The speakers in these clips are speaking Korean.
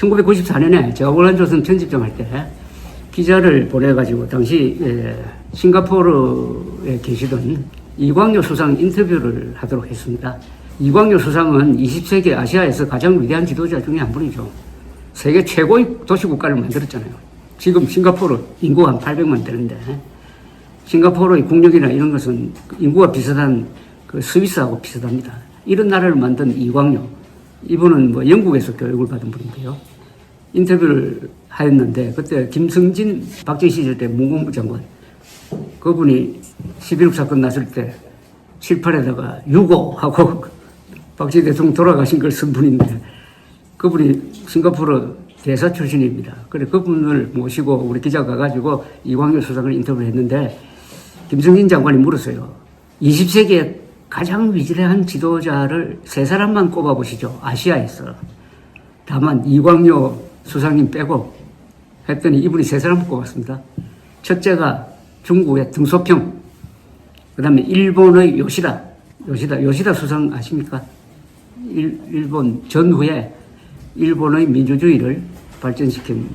1994년에 제가 월간조선 편집장 할 때 기자를 보내가지고 당시 싱가포르에 계시던 이광요 수상 인터뷰를 하도록 했습니다. 이광요 수상은 20세기 아시아에서 가장 위대한 지도자 중에 한 분이죠. 세계 최고의 도시국가를 만들었잖아요. 지금 싱가포르 인구가 한 800만 되는데 싱가포르의 국력이나 이런 것은 인구가 비슷한 그 스위스하고 비슷합니다. 이런 나라를 만든 이광요, 이분은 뭐 영국에서 교육을 받은 분인데요. 인터뷰를 하였는데 그때 김승진 박정희 시절 때 문공부 장관, 그분이 11.6 사건 났을 때 칠판에다가 유고하고 박정희 대통령 돌아가신 걸 쓴 분인데 그분이 싱가포르 대사 출신입니다. 그래 그분을 모시고 우리 기자가 가가지고 이광요 수상을 인터뷰를 했는데 김승진 장관이 물었어요. 20세기에 가장 위대한 지도자를 세 사람만 꼽아보시죠. 아시아에서. 다만 이광요 수상님 빼고 했더니 이분이 세 사람 꼽았습니다. 첫째가 중국의 등소평, 그 다음에 일본의 요시다 수상 아십니까? 일본 전후에 일본의 민주주의를 발전시킨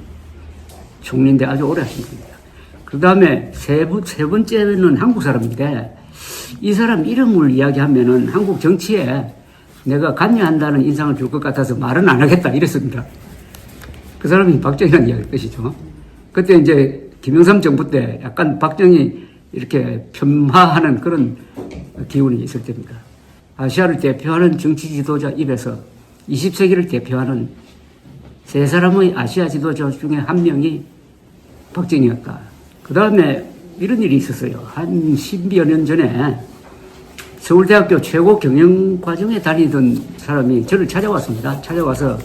총리인데 아주 오래 하신 분입니다. 그 다음에 세 번째는 한국 사람인데 이 사람 이름을 이야기하면은 한국 정치에 내가 관여한다는 인상을 줄 것 같아서 말은 안 하겠다 이랬습니다. 그 사람이 박정희라는 이야기 뜻이죠. 그때 이제 김영삼 정부 때 약간 박정희 이렇게 편파하는 그런 기운이 있을 때입니다. 아시아를 대표하는 정치 지도자 입에서 20세기를 대표하는 세 사람의 아시아 지도자 중에 한 명이 박정희였다. 그 다음에 이런 일이 있었어요. 한 10여 년 전에 서울대학교 최고 경영과정에 다니던 사람이 저를 찾아왔습니다. 찾아와서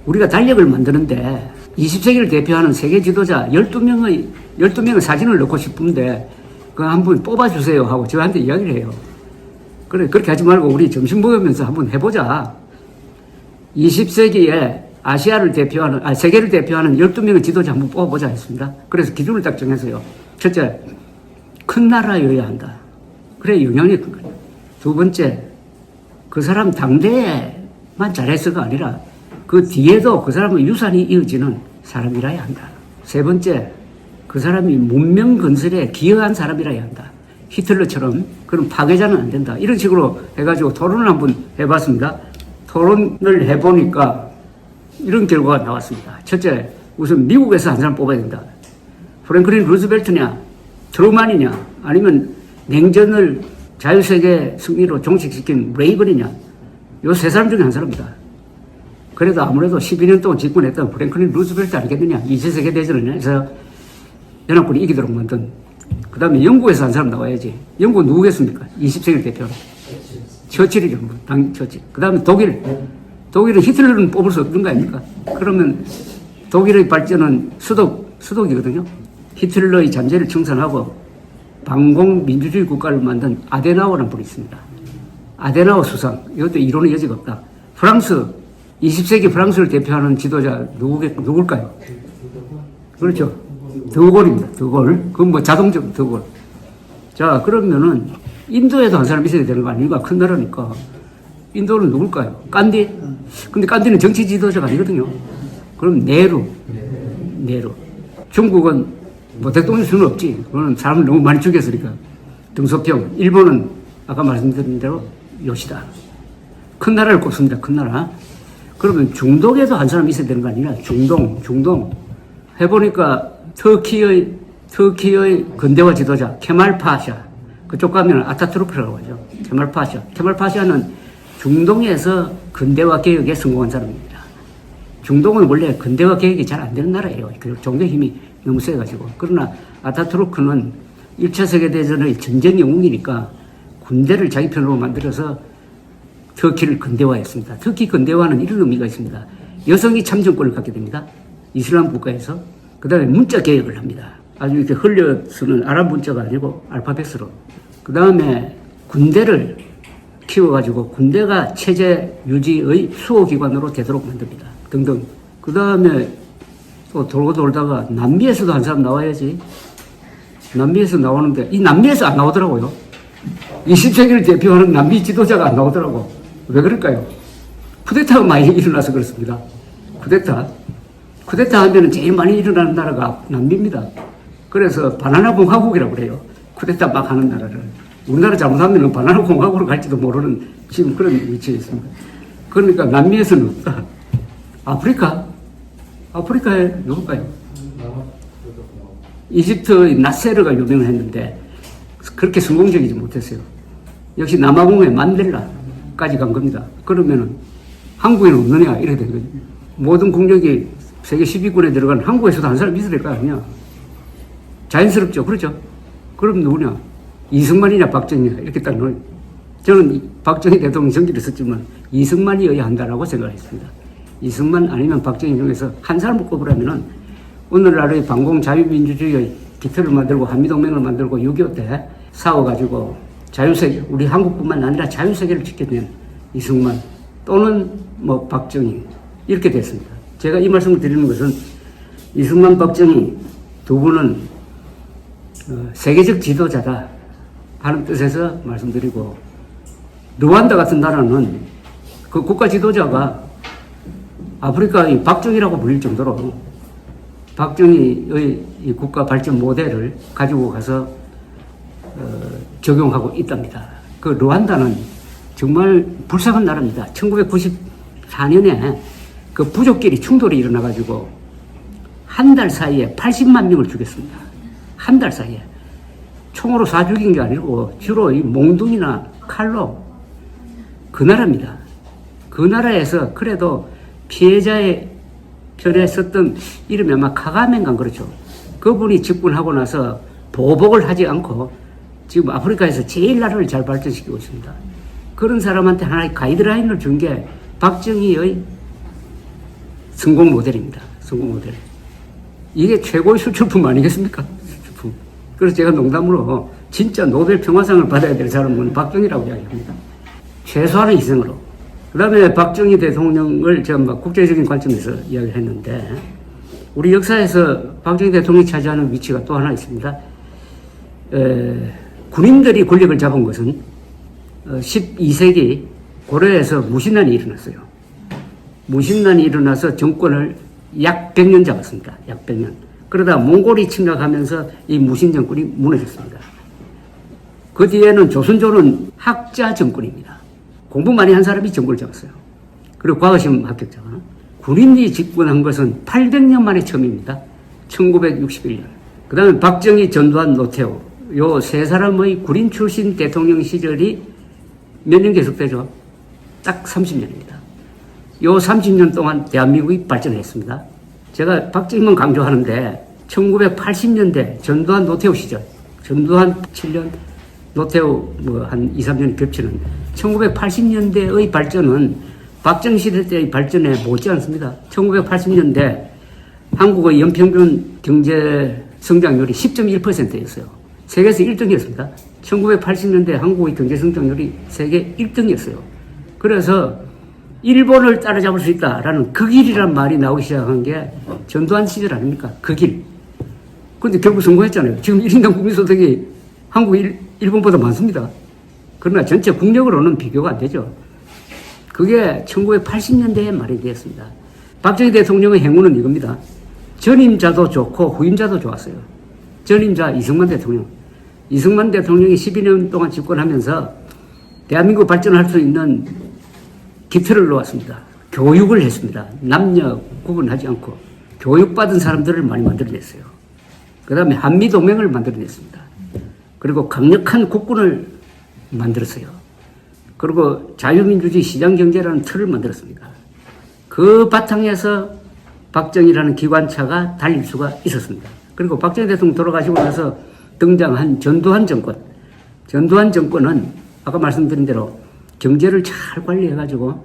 우리가 달력을 만드는데 20세기를 대표하는 세계 지도자 12명의 사진을 넣고 싶은데 그거 한번 뽑아주세요 하고 저한테 이야기를 해요. 그래, 그렇게 하지 말고 우리 점심 먹으면서 한번 해보자. 20세기에 아시아를 대표하는, 세계를 대표하는 12명의 지도자 한번 뽑아보자 했습니다. 그래서 기준을 딱 정해서요. 첫째, 큰 나라여야 한다. 그래, 영향이 큰 거예요. 두 번째, 그 사람 당대에만 잘했어가 아니라 그 뒤에도 그 사람의 유산이 이어지는 사람이라야 한다. 세 번째, 그 사람이 문명 건설에 기여한 사람이라야 한다. 히틀러처럼 그런 파괴자는 안 된다. 이런 식으로 해가지고 토론을 한번 해봤습니다. 토론을 해보니까 이런 결과가 나왔습니다. 첫째, 우선 미국에서 한 사람 뽑아야 된다. 프랭클린 루즈벨트냐, 트루만이냐, 아니면 냉전을 자유세계 승리로 종식시킨 레이건이냐, 요 세 사람 중에 한 사람이다. 그래도 아무래도 12년 동안 집권했던 프랭클린 루즈벨트 아니겠느냐, 2차 세계대전을 해서 연합군이 이기도록 만든. 그 다음에 영국에서 한 사람 나와야지. 영국 누구겠습니까? 20세기를 대표하는. 처칠이죠. 당 처칠. 그 다음에 독일은 히틀러는 뽑을 수 없는 거 아닙니까? 그러면 독일의 발전은 수독이거든요. 히틀러의 잔재를 청산하고 반공 민주주의 국가를 만든 아데나우어라는 분이 있습니다. 아데나우어 수상. 이것도 이론의 여지가 없다. 프랑스, 20세기 프랑스를 대표하는 지도자 누굴까요? 그렇죠. 드골입니다. 드골. 그건 뭐 자동적 드골. 자, 그러면은 인도에도 한 사람 있어야 되는 거 아닙니까? 큰 나라니까. 인도는 누굴까요? 깐디? 근데 깐디는 정치 지도자가 아니거든요. 그럼 네루. 중국은 뭐 대통령 수는 없지. 그거는 사람을 너무 많이 죽였으니까. 등소평. 일본은 아까 말씀드린 대로 요시다. 큰 나라를 꼽습니다. 큰 나라. 그러면 중동에도 한 사람 있어야 되는 거 아니냐? 중동. 해보니까 터키의 근대화 지도자 케말 파샤. 그쪽 가면 아타투르크라고 하죠. 케말 파샤는 중동에서 근대화 개혁에 성공한 사람입니다. 중동은 원래 근대화 개혁이 잘 안 되는 나라예요. 그 종교 힘이 너무 세가지고. 그러나 아타투르크는 1차 세계대전의 전쟁 영웅이니까 군대를 자기 편으로 만들어서 터키를 근대화했습니다. 터키 근대화는 이런 의미가 있습니다. 여성이 참정권을 갖게 됩니다. 이슬람 국가에서. 그 다음에 문자 개혁을 합니다. 아주 이렇게 흘려 쓰는 아랍 문자가 아니고 알파벳으로. 그 다음에 군대를 키워가지고 군대가 체제 유지의 수호기관으로 되도록 만듭니다. 등등. 그 다음에 또 돌고 돌다가 남미에서도 한 사람 나와야지. 남미에서 나오는데 이 남미에서 안 나오더라고요. 20세기를 대표하는 남미 지도자가 안 나오더라고. 왜 그럴까요? 쿠데타가 많이 일어나서 그렇습니다. 쿠데타. 쿠데타 하면 제일 많이 일어나는 나라가 남미입니다. 그래서 바나나 공화국이라고 그래요. 쿠데타 막 하는 나라를. 우리나라 잘못하면 바나나 공화국으로 갈지도 모르는 지금 그런 위치에 있습니다. 그러니까 남미에서는 없다. 아프리카에 누굴까요? 이집트의 나세르가 유명했는데 그렇게 성공적이지 못했어요. 역시 남아공의 만델라까지 간 겁니다. 그러면은 한국에는 없느냐 이렇게 된 거죠. 모든 국력이 세계 10위권에 들어간 한국에서도 한 사람 있어야 될 거 아니냐. 자연스럽죠. 그렇죠. 그럼 누구냐? 이승만이냐 박정희냐 이렇게 딱 놓아요. 저는 박정희 대통령 전기를 썼지만 이승만이어야 한다라고 생각했습니다. 이승만 아니면 박정희 중에서 한 사람을 꼽으라면은 오늘날의 반공 자유민주주의의 기틀을 만들고 한미동맹을 만들고 6.25 때 싸워가지고 자유세계, 우리 한국뿐만 아니라 자유세계를 지켜낸 이승만 또는 뭐 박정희 이렇게 됐습니다. 제가 이 말씀을 드리는 것은 이승만, 박정희 두 분은 세계적 지도자다 하는 뜻에서 말씀드리고, 르완다 같은 나라는 그 국가 지도자가 아프리카의 박정희라고 불릴 정도로 박정희의 이 국가 발전 모델을 가지고 가서 적용하고 있답니다. 그 르완다는 정말 불쌍한 나라입니다. 1994년에 그 부족끼리 충돌이 일어나가지고 한 달 사이에 80만 명을 죽였습니다. 한 달 사이에. 총으로 쏴 죽인 게 아니고 주로 이 몽둥이나 칼로. 그 나라입니다. 그 나라에서 그래도 피해자의 편에 섰던 이름이 아마 카가멘가 그렇죠. 그분이 집권하고 나서 보복을 하지 않고 지금 아프리카에서 제일 나라를 잘 발전시키고 있습니다. 그런 사람한테 하나의 가이드라인을 준 게 박정희의 성공 모델입니다. 성공 모델. 이게 최고의 수출품 아니겠습니까? 수출품. 그래서 제가 농담으로 진짜 노벨 평화상을 받아야 될 사람은 박정희라고 이야기합니다. 최소한의 희생으로. 그 다음에 박정희 대통령을 제가 막 국제적인 관점에서 이야기를 했는데, 우리 역사에서 박정희 대통령이 차지하는 위치가 또 하나 있습니다. 군인들이 권력을 잡은 것은 12세기 고려에서 무신난이 일어났어요. 무신난이 일어나서 정권을 약 100년 잡았습니다. 약 100년. 그러다 몽골이 침략하면서 이 무신 정권이 무너졌습니다. 그 뒤에는 조선조는 학자 정권입니다. 공부 많이 한 사람이 정권을 잡았어요. 그리고 과거시험 합격자가. 군인이 집권한 것은 800년 만에 처음입니다. 1961년. 그 다음에 박정희, 전두환, 노태우. 요 세 사람의 군인 출신 대통령 시절이 몇 년 계속되죠? 딱 30년입니다. 요 30년 동안 대한민국이 발전했습니다. 제가 박정희만 강조하는데 1980년대 전두환, 노태우 시절. 전두환 7년, 노태우 한 2, 3년 겹치는 1980년대의 발전은 박정희 시대 때의 발전에 못지 않습니다. 1980년대 한국의 연평균 경제 성장률이 10.1%였어요. 세계에서 1등이었습니다. 1980년대 한국의 경제 성장률이 세계 1등이었어요. 그래서 일본을 따라잡을 수 있다라는 그 길이란 말이 나오기 시작한 게 전두환 시절 아닙니까? 그 길. 근데 결국 성공했잖아요. 지금 1인당 국민소득이 한국이 일본보다 많습니다. 그러나 전체 국력으로는 비교가 안 되죠. 그게 1980년대에 말이 되었습니다. 박정희 대통령의 행운은 이겁니다. 전임자도 좋고 후임자도 좋았어요. 전임자 이승만 대통령. 이승만 대통령이 12년 동안 집권하면서 대한민국 발전할 수 있는 기틀을 놓았습니다. 교육을 했습니다. 남녀 구분하지 않고 교육받은 사람들을 많이 만들어냈어요. 그 다음에 한미동맹을 만들어냈습니다. 그리고 강력한 국군을 만들었어요. 그리고 자유민주주의 시장경제라는 틀을 만들었습니다. 그 바탕에서 박정희라는 기관차가 달릴 수가 있었습니다. 그리고 박정희 대통령 돌아가시고 나서 등장한 전두환 정권. 전두환 정권은 아까 말씀드린 대로 경제를 잘 관리해가지고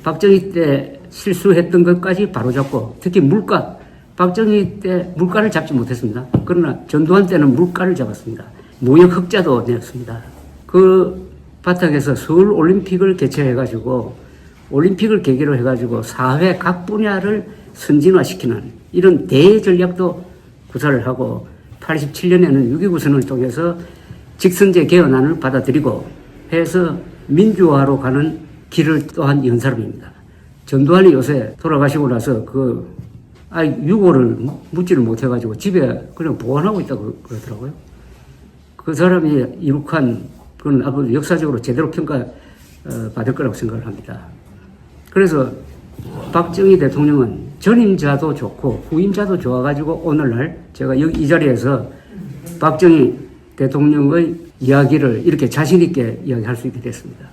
박정희 때 실수했던 것까지 바로잡고, 특히 물가. 박정희 때 물가를 잡지 못했습니다. 그러나 전두환 때는 물가를 잡았습니다. 무역 흑자도 냈습니다. 그 바탕에서 서울 올림픽을 개최해가지고 올림픽을 계기로 해가지고 사회 각 분야를 선진화시키는 이런 대전략도 구사를 하고, 87년에는 6.29 선언을 통해서 직선제 개헌안을 받아들이고 해서 민주화로 가는 길을 또한 연 사람입니다. 전두환이 요새 돌아가시고 나서 그 유고를 묻지를 못해가지고 집에 그냥 보관하고 있다고 그러더라고요. 그 사람이 이룩한 그건 앞으로 역사적으로 제대로 평가 받을 거라고 생각을 합니다. 그래서 박정희 대통령은 전임자도 좋고 후임자도 좋아가지고 오늘날 제가 이 자리에서 박정희 대통령의 이야기를 이렇게 자신있게 이야기할 수 있게 됐습니다.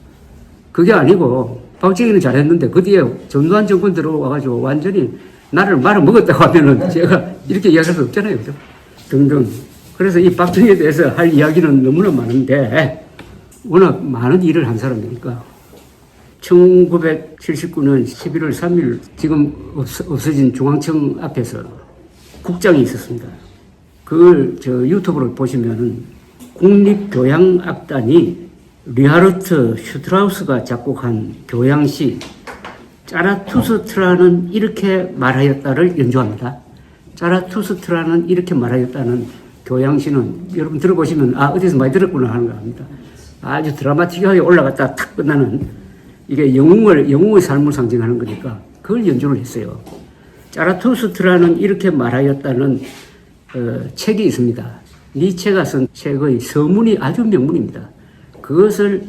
그게 아니고 박정희는 잘했는데 그 뒤에 전두환 정권 들어와가지고 완전히 나를 말아먹었다고 하면은 제가 이렇게 이야기할 수 없잖아요. 그죠? 등등. 그래서 이 박정희에 대해서 할 이야기는 너무나 많은데 워낙 많은 일을 한 사람이니까 1979년 11월 3일 지금 없어진 중앙청 앞에서 국장이 있었습니다. 그걸 유튜브를 보시면은 국립교향악단이 리하르트 슈트라우스가 작곡한 교향시 짜라투스트라는 이렇게 말하였다를 연주합니다. 짜라투스트라는 이렇게 말하였다는 교향시는 여러분 들어보시면 어디서 많이 들었구나 하는 거 압니다. 아주 드라마틱하게 올라갔다 탁 끝나는 이게 영웅의 삶을 상징하는 거니까 그걸 연주를 했어요. 짜라투스트라는 이렇게 말하였다는 책이 있습니다. 니체가 쓴 책의 서문이 아주 명문입니다. 그것을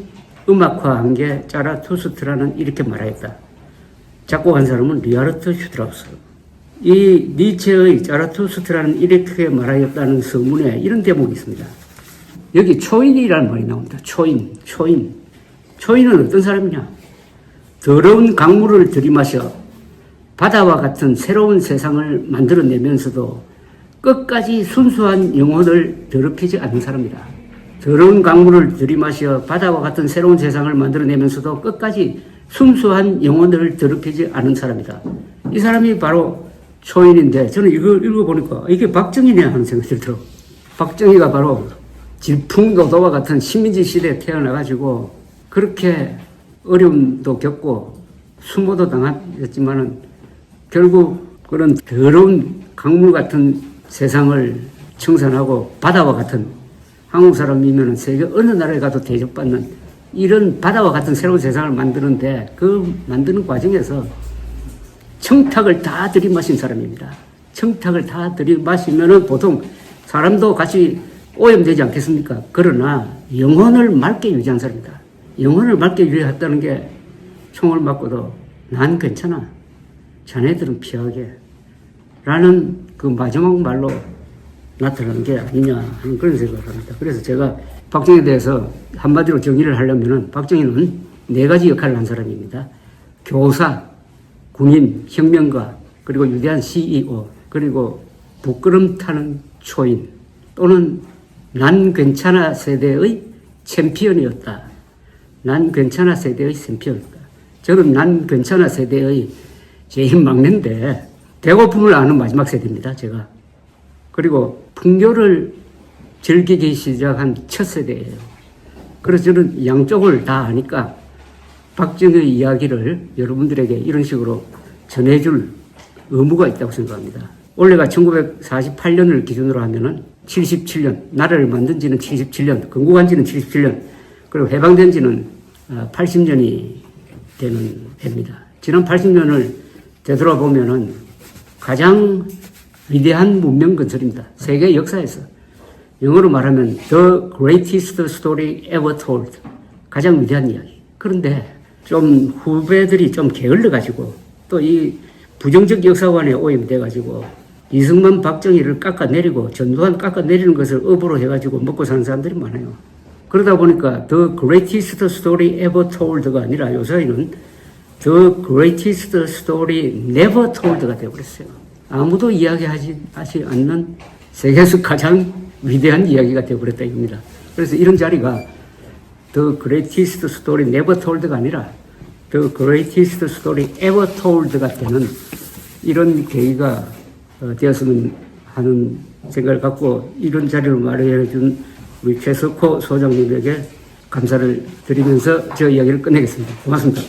음악화한 게 짜라투스트라는 이렇게 말하였다. 작곡한 사람은 리하르트 슈트라우스. 이 니체의 짜라투스트라는 이렇게 말하였다는 서문에 이런 대목이 있습니다. 여기 초인이라는 말이 나옵니다. 초인. 초인은 어떤 사람이냐? 더러운 강물을 들이마셔 바다와 같은 새로운 세상을 만들어내면서도 끝까지 순수한 영혼을 더럽히지 않는 사람이다. 더러운 강물을 들이마셔 바다와 같은 새로운 세상을 만들어내면서도 끝까지 순수한 영혼을 더럽히지 않은 사람이다. 이 사람이 바로 초인인데 저는 이걸 읽어보니까 이게 박정희네 하는 생각이 들더라고요. 박정희가 바로 질풍노도와 같은 식민지 시대에 태어나가지고 그렇게 어려움도 겪고 수모도 당했지만은 결국 그런 더러운 강물 같은 세상을 청산하고 바다와 같은 한국 사람이면 세계 어느 나라에 가도 대접받는 이런 바다와 같은 새로운 세상을 만드는데 그 만드는 과정에서 청탁을 다 들이마신 사람입니다. 청탁을 다 들이마시면은 보통 사람도 같이 오염되지 않겠습니까? 그러나 영혼을 맑게 유지한 사람이다. 영혼을 맑게 유지했다는 게 총을 맞고도 난 괜찮아. 자네들은 피하게. 라는 그 마지막 말로 나타나는 게 아니냐 하는 그런 생각을 합니다. 그래서 제가 박정희에 대해서 한마디로 정의를 하려면은 박정희는 4가지 역할을 한 사람입니다. 교사, 군인, 혁명가, 그리고 위대한 CEO, 그리고 부끄럼 타는 초인 또는 난 괜찮아 세대의 챔피언이었다. 난 괜찮아 세대의 챔피언이었다. 저는 난 괜찮아 세대의 제일 막내인데 배고픔을 아는 마지막 세대입니다. 제가. 그리고 풍요를 즐기기 시작한 첫 세대예요. 그래서 저는 양쪽을 다 아니까 박정희 이야기를 여러분들에게 이런 식으로 전해줄 의무가 있다고 생각합니다. 올해가 1948년을 기준으로 하면은 77년, 나라를 만든 지는 77년, 건국한 지는 77년, 그리고 해방된 지는 80년이 되는 해입니다. 지난 80년을 되돌아보면은 가장 위대한 문명 건설입니다. 세계 역사에서. 영어로 말하면 The greatest story ever told. 가장 위대한 이야기. 그런데 좀 후배들이 좀 게을러가지고 또 이 부정적 역사관에 오염돼가지고 이승만 박정희를 깎아내리고 전두환 깎아내리는 것을 업으로 해가지고 먹고 사는 사람들이 많아요. 그러다 보니까 The greatest story ever told가 아니라 요새는 The greatest story never told가 되어버렸어요. 아무도 이야기하지 않는 세계에서 가장 위대한 이야기가 되어버렸다 이겁니다. 그래서 이런 자리가 The greatest story never told가 아니라 The greatest story ever told가 되는 이런 계기가 되었으면 하는 생각을 갖고 이런 자리를 마련해 준 우리 최석호 소장님에게 감사를 드리면서 저 이야기를 끝내겠습니다. 고맙습니다.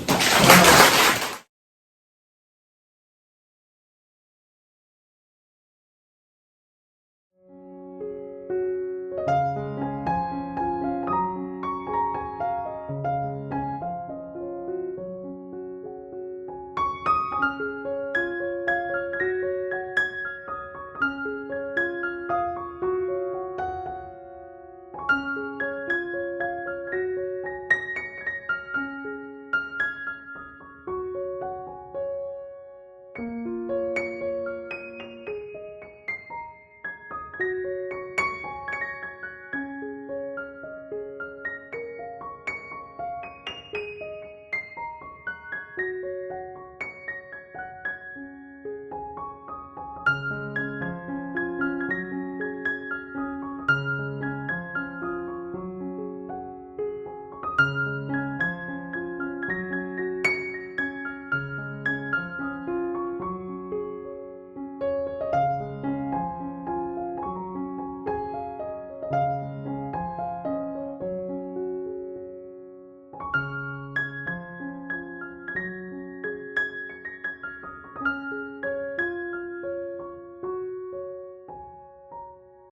네.